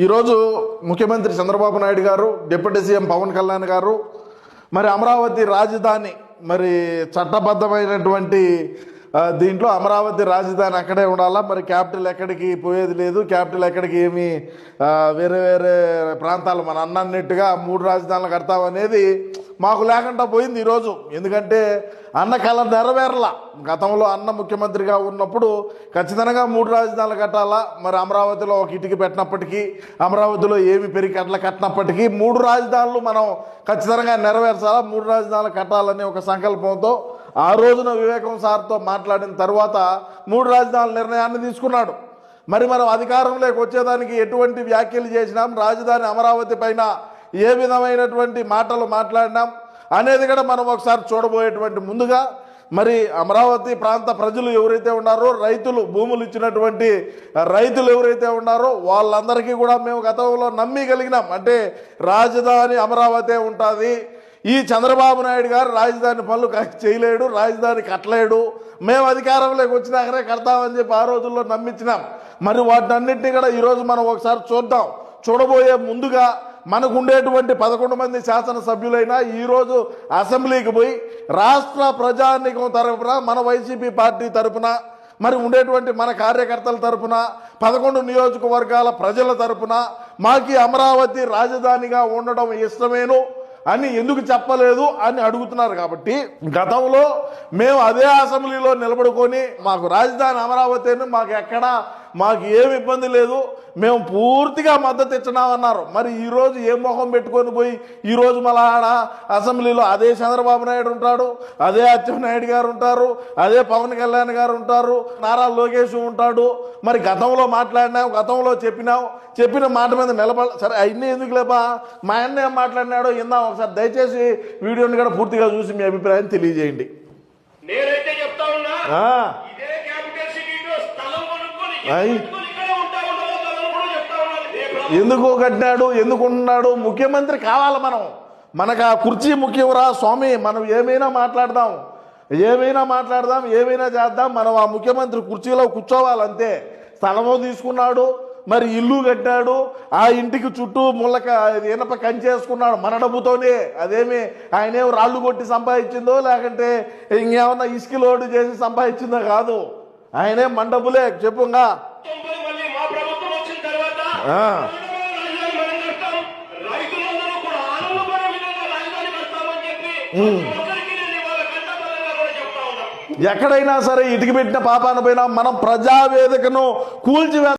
ఈరోజు ముఖ్యమంత్రి చంద్రబాబు నాయుడు గారు, డిప్యూటీ సీఎం పవన్ కళ్యాణ్ గారు మరి అమరావతి రాజధాని మరి చట్టబద్ధమైనటువంటి దీంట్లో అమరావతి రాజధాని అక్కడే ఉండాలా, మరి క్యాపిటల్ ఎక్కడికి పోయేది లేదు, క్యాపిటల్ ఎక్కడికి ఏమి వేరే వేరే ప్రాంతాలు మన అన్నట్టుగా 3 రాజధానులు కడతామనేది మాకు లేకుండా పోయింది ఈరోజు. ఎందుకంటే అన్న కళ నెరవేరలా. గతంలో అన్న ముఖ్యమంత్రిగా ఉన్నప్పుడు ఖచ్చితంగా 3 రాజధానులు కట్టాలా, మరి అమరావతిలో ఒక ఇటుక పెట్టినప్పటికీ, అమరావతిలో ఏమి పెరిగి అట్లా కట్టినప్పటికీ 3 రాజధానులు మనం ఖచ్చితంగా నెరవేర్చాలా, 3 రాజధానులు కట్టాలనే ఒక సంకల్పంతో ఆ రోజున వివేకం సార్తో మాట్లాడిన తర్వాత 3 రాజధానుల నిర్ణయాన్ని తీసుకున్నాడు. మరి మనం అధికారంలోకి వచ్చేదానికి ఎటువంటి వ్యాఖ్యలు చేసినాం, రాజధాని అమరావతి పైన ఏ విధమైనటువంటి మాటలు మాట్లాడినాం అనేది కూడా మనం ఒకసారి చూడబోయేటువంటి ముందుగా మరి అమరావతి ప్రాంత ప్రజలు ఎవరైతే ఉన్నారో, రైతులు, భూములు ఇచ్చినటువంటి రైతులు ఎవరైతే ఉన్నారో వాళ్ళందరికీ కూడా మేము గతంలో నమ్మగలిగినాం. అంటే రాజధాని అమరావతి ఉంటుంది, ఈ చంద్రబాబు నాయుడు గారు రాజధాని పనులు చేయలేడు, రాజధాని కట్టలేడు, మేము అధికారంలోకి వచ్చినాకనే కడతామని చెప్పి ఆ రోజుల్లో నమ్మించినాం. మరి వాటన్నింటినీ కూడా ఈరోజు మనం ఒకసారి చూద్దాం. చూడబోయే ముందుగా మనకు ఉండేటువంటి 11 మంది శాసనసభ్యులైనా ఈరోజు అసెంబ్లీకి పోయి రాష్ట్ర ప్రజానీకం తరఫున, మన వైసీపీ పార్టీ తరఫున, మరి ఉండేటువంటి మన కార్యకర్తల తరఫున, 11 నియోజకవర్గాల ప్రజల తరఫున మాకు అమరావతి రాజధానిగా ఉండడం ఇష్టమేను అని ఎందుకు చెప్పలేదు అని అడుగుతున్నారు. కాబట్టి గతంలో మేము అదే అసెంబ్లీలో నిలబడుకొని మాకు రాజధాని అమరావతిని మాకు ఏమి ఇబ్బంది లేదు, మేము పూర్తిగా మద్దతు ఇచ్చినామన్నారు. మరి ఈరోజు ఏ మొహం పెట్టుకొని పోయి ఈరోజు మళ్ళా ఆడ అసెంబ్లీలో అదే చంద్రబాబు నాయుడు ఉంటాడు, అదే అచ్చెన్నాయుడు గారు ఉంటారు, అదే పవన్ కళ్యాణ్ గారు ఉంటారు, నారా లోకేష్ ఉంటాడు. మరి గతంలో మాట్లాడినాం, గతంలో చెప్పిన మాట మీద సరే అన్నీ ఎందుకు లేపా, మా అన్న ఏం మాట్లాడినాడో ఇందాం ఒకసారి. దయచేసి వీడియోని కూడా పూర్తిగా చూసి మీ అభిప్రాయం తెలియజేయండి. నేనైతే చెప్తా ఉన్నా, ఇదే క్యాపిటల్ సిటీలో స్థలం కొనుక్కొని ఎందుకు కట్టినాడు, ఎందుకుంటున్నాడు, ముఖ్యమంత్రి కావాలి. మనకు ఆ కుర్చీ ముఖ్యంరా స్వామి. మనం ఏమైనా మాట్లాడదాం, ఏమైనా చేద్దాం, మనం ఆ ముఖ్యమంత్రి కుర్చీలో కూర్చోవాలంతే. స్థలము తీసుకున్నాడు, మరి ఇల్లు కట్టాడు, ఆ ఇంటికి చుట్టూ ఇనప కంచేసుకున్నాడు మన డబ్బుతోనే. అదేమి ఆయనేం రాళ్ళు కొట్టి సంపాదించిందో లేకంటే ఇంకేమన్నా ఇసుక లోడు చేసి సంపాదించిందో కాదు, ఆయనే మన డబ్బులే. చెప్పుగా ఎక్కడైనా సరే ఇటుక పెట్టిన పాపాన పైన మనం ప్రజావేదికను కూల్చివే